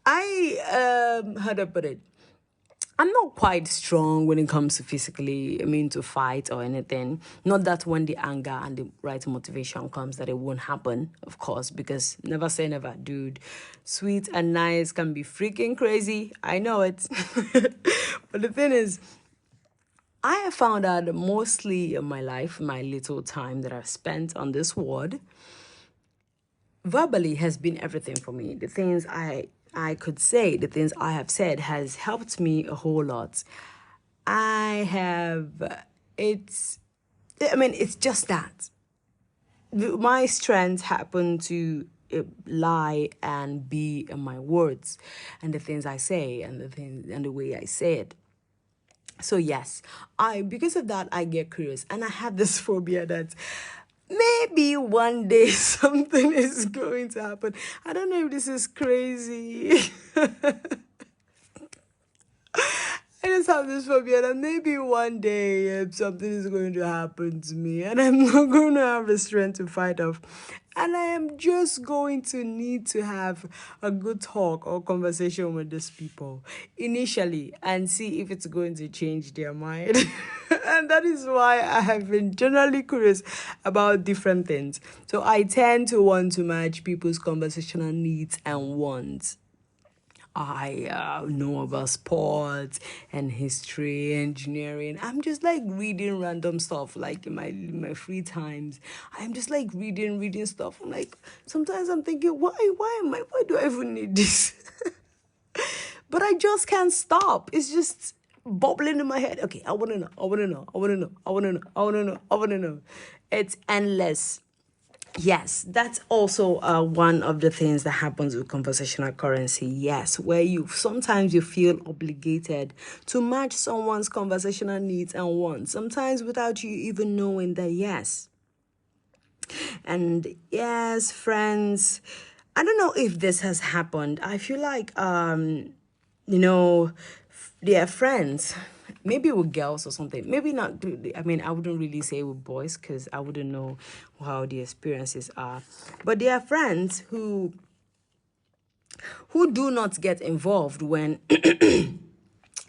How do I put it? I'm not quite strong when it comes to physically, to fight or anything. Not that when the anger and the right motivation comes that it won't happen, of course, because never say never, dude. Sweet and nice can be freaking crazy. I know it. But the thing is, I have found out mostly in my life, my little time that I've spent on this world, verbally has been everything for me. The things I could say, the things I have said has helped me a whole lot. It's just that. My strengths happen to lie and be in my words and the things I say and the things and the way I say it. So yes, because of that I get curious, and I have this phobia that maybe one day something is going to happen. I don't know if this is crazy. I just have this phobia that maybe one day something is going to happen to me and I'm not going to have the strength to fight off. And I am just going to need to have a good talk or conversation with these people initially and see if it's going to change their mind. And that is why I have been generally curious about different things. So I tend to want to match people's conversational needs and wants. I know about sports and history, engineering. I'm just like reading random stuff, like in my free times. I'm just like reading stuff. I'm like, sometimes I'm thinking, why do I even need this? But I just can't stop. It's just bubbling in my head. Okay, I want to know. I want to know. I want to know. I want to know. I want to know. I want to know. It's endless. Yes, that's also one of the things that happens with conversational currency. Yes, where you feel obligated to match someone's conversational needs and wants, sometimes without you even knowing that. Yes. And yes, friends, I don't know if this has happened. I feel like they're friends, maybe with girls or something, maybe not. I wouldn't really say with boys because I wouldn't know how the experiences are, but they are friends who do not get involved when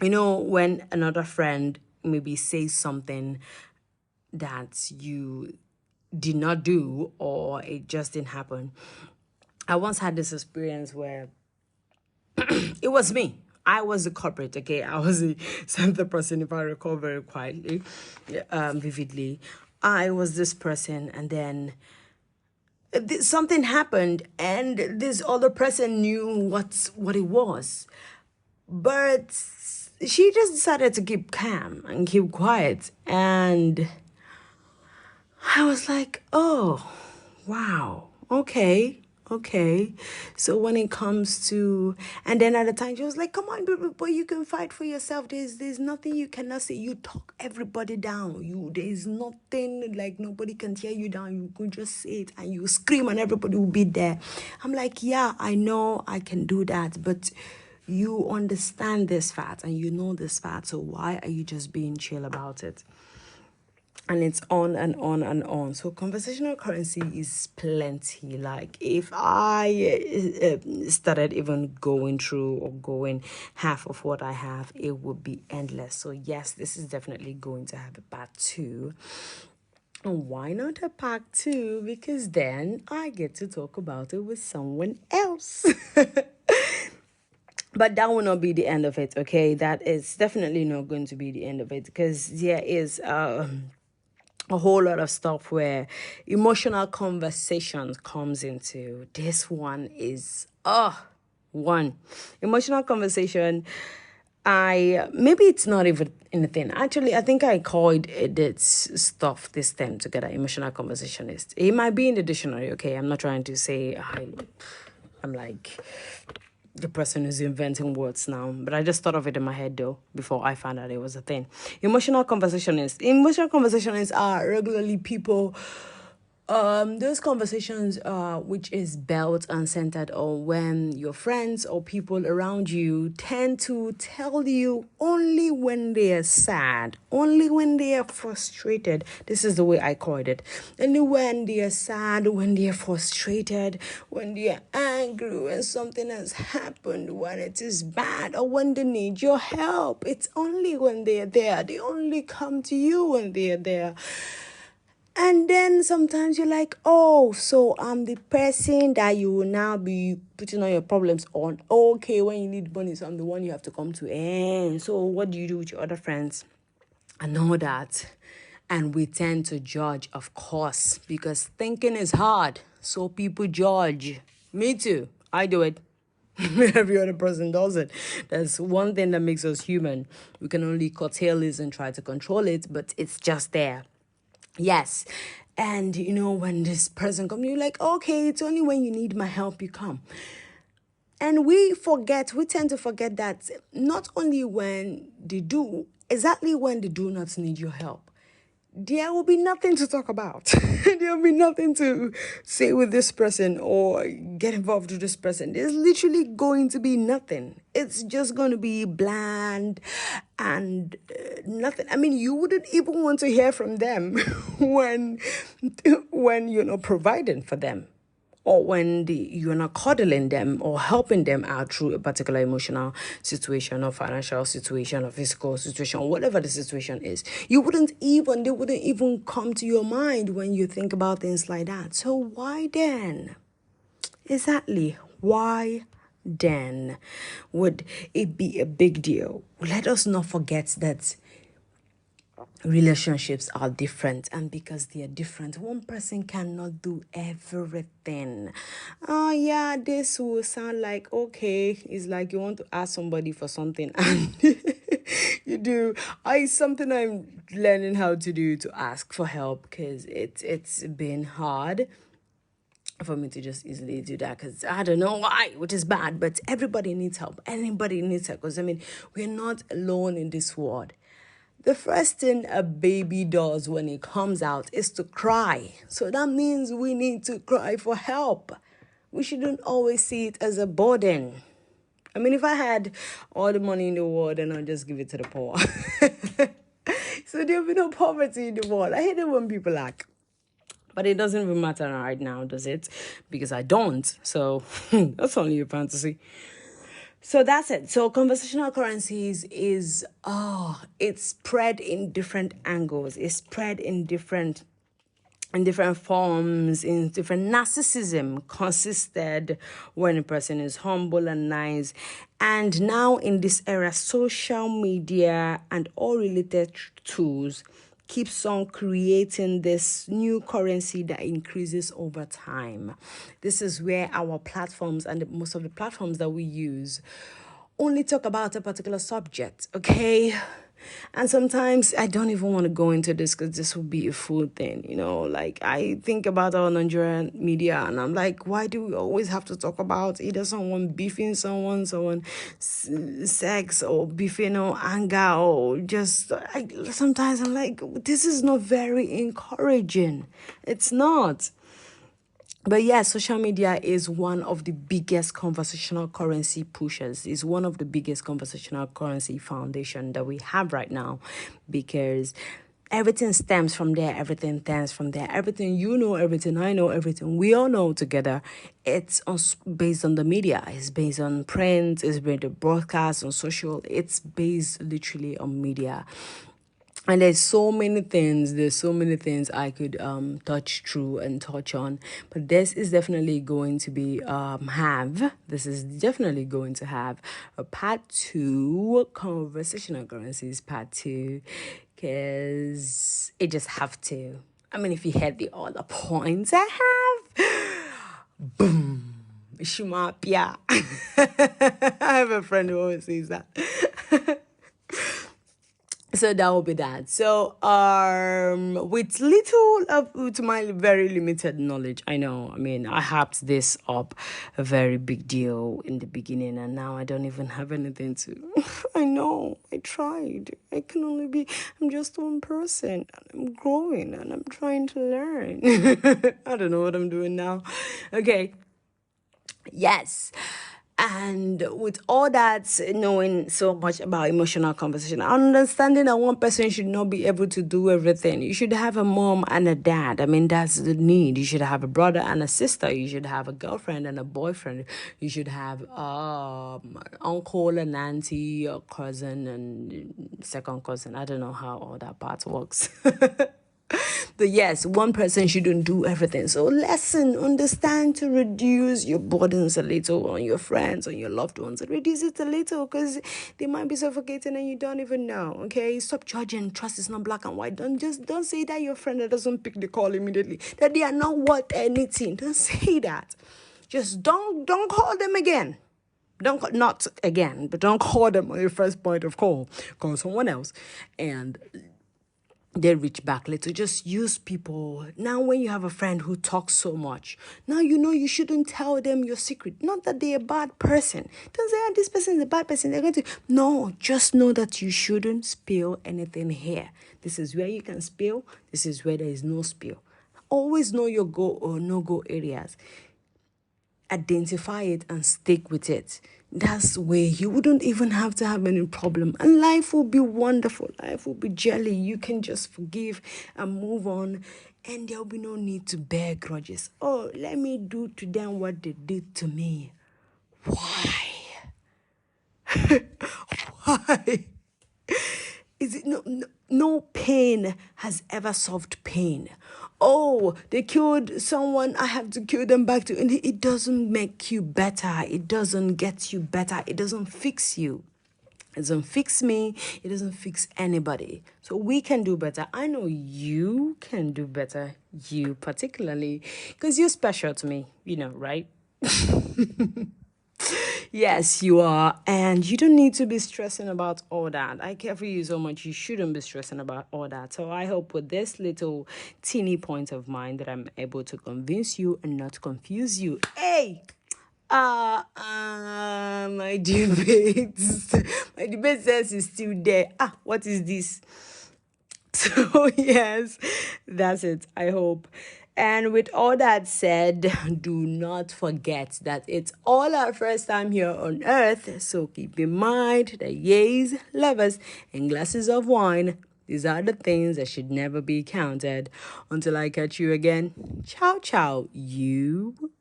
when another friend maybe says something that you did not do or it just didn't happen. I once had this experience where it was me. I was the culprit, okay? I was the center person, if I recall very quietly, vividly. I was this person, and then something happened, and this other person knew what it was. But she just decided to keep calm and keep quiet. And I was like, oh, wow, okay. Okay, so when it comes to, and then at the time she was like, "Come on, but you can fight for yourself. There's nothing you cannot say. You talk everybody down. There's nothing, like, nobody can tear you down. You can just say it and you scream and everybody will be there." I'm like, yeah, I know I can do that, but you understand this fact and you know this fact, so why are you just being chill about it? And it's on and on and on. So conversational currency is plenty. Like, if I started even going through or going half of what I have, it would be endless. So yes, this is definitely going to have a part 2. And why not a part 2? Because then I get to talk about it with someone else. But that will not be the end of it, okay? That is definitely not going to be the end of it, because there is a whole lot of stuff where emotional conversations comes into. This one is one emotional conversation. maybe it's not even anything. Actually, I think I called this stuff, this term together, emotional conversationist. It might be in the dictionary, okay? I'm not trying to say I'm like the person who's inventing words now, but I just thought of it in my head though before I found out it was a thing. Emotional conversationists. Emotional conversationists are regularly people, those conversations which is built and centered on when your friends or people around you tend to tell you only when they are sad, only when they are frustrated. This is the way I called it. Only when they are sad, when they are frustrated, when they are angry, when something has happened, when it is bad, or when they need your help. It's only when they are there. They only come to you when they are there. And then sometimes you're like, oh, so I'm the person that you will now be putting all your problems on. Okay, when you need money, so I'm the one you have to come to. And so what do you do with your other friends? And all that. And we tend to judge, of course, because thinking is hard. So people judge. Me too. I do it. Every other person does it. That's one thing that makes us human. We can only curtail it and try to control it, but it's just there. Yes. And when this person comes, you're like, okay, it's only when you need my help you come. And we tend to forget that not only when they do, exactly when they do not need your help, there will be nothing to talk about. There will be nothing to say with this person or get involved with this person. There's literally going to be nothing. It's just going to be bland and nothing. I mean, you wouldn't even want to hear from them when you're not providing for them, or when you're not cuddling them or helping them out through a particular emotional situation or financial situation or physical situation, whatever the situation is. They wouldn't even come to your mind when you think about things like that. So why then? Exactly. Why then would it be a big deal? Let us not forget that relationships are different, and because they are different, one person cannot do everything. Yeah, this will sound like, okay, it's like you want to ask somebody for something and you do. It's something I'm learning how to do, to ask for help, because it's been hard for me to just easily do that, because I don't know why, which is bad, but everybody needs help. Anybody needs help, because we're not alone in this world. The first thing a baby does when it comes out is to cry. So that means we need to cry for help. We shouldn't always see it as a burden. I mean, if I had all the money in the world, then I'll just give it to the poor. So there'll be no poverty in the world. I hate it when people act. But it doesn't even matter right now, does it? Because I don't. So that's only a fantasy. So that's it. So conversational currencies is, it's spread in different angles. It's spread in different forms, in different narcissism consisted when a person is humble and nice. And now in this era, social media and all related tools keeps on creating this new currency that increases over time. This is where our platforms and most of the platforms that we use only talk about a particular subject, okay? And sometimes I don't even want to go into this because this would be a full thing, like I think about our Nigerian media and I'm like, why do we always have to talk about either someone beefing someone sex, or beefing or anger, or just, sometimes I'm like, this is not very encouraging. It's not. But yeah, social media is one of the biggest conversational currency pushers. It's one of the biggest conversational currency foundation that we have right now, because everything stems from there. Everything stems from there. Everything everything I know, everything we all know together. It's based on the media. It's based on print. It's based on broadcast, on social. It's based literally on media. And there's so many things I could touch through and touch on, but this is definitely going to be this is definitely going to have a part 2, conversational currencies part 2, because it just have to. I mean, if you had the other points I have, boom, shumapia. I have a friend who always says that. So that will be that. So with little of with my very limited knowledge, I know, I mean, I hyped this up a very big deal in the beginning, and now I don't even have anything to I know, I tried. I'm just one person, and I'm growing, and I'm trying to learn. I don't know what I'm doing now. Okay. Yes. And with all that, knowing so much about emotional conversation, understanding that one person should not be able to do everything. You should have a mom and a dad. I mean, that's the need. You should have a brother and a sister. You should have a girlfriend and a boyfriend. You should have uncle and auntie, or cousin and second cousin. I don't know how all that part works. But yes, one person shouldn't do everything. So lesson, understand to reduce your burdens a little on your friends, on your loved ones. Reduce it a little because they might be suffocating and you don't even know. Okay, stop judging. Trust is not black and white. Don't say that your friend that doesn't pick the call immediately, that they are not worth anything. Don't say that. Just don't call them again. Not again, but don't call them on your first point of call. Call someone else and they reach back later. Just use people. Now, when you have a friend who talks so much, now you know you shouldn't tell them your secret. Not that they're a bad person. Don't say, this person is a bad person. They're going to. No, just know that you shouldn't spill anything here. This is where you can spill. This is where there is no spill. Always know your go or no go areas. Identify it and stick with it. That's where you wouldn't even have to have any problem, and life will be wonderful. Life will be jelly. You can just forgive and move on, and there'll be no need to bear grudges. Oh, let me do to them what they did to me. Why? Why? Is it no pain has ever solved pain? Oh, they killed someone, I have to kill them back to. And it doesn't make you better. It doesn't get you better. It doesn't fix you. It doesn't fix me. It doesn't fix anybody. So we can do better. I know you can do better. You particularly, because you're special to me. You know, right? Yes, you are. And you don't need to be stressing about all that. I care for you so much. You shouldn't be stressing about all that. So I hope with this little teeny point of mine that I'm able to convince you and not confuse you. Hey! My debate. My debate says is still there. What is this? So, yes, that's it. I hope. And with all that said, do not forget that it's all our first time here on earth. So keep in mind that yays, lovers, and glasses of wine, these are the things that should never be counted. Until I catch you again, ciao, ciao, you.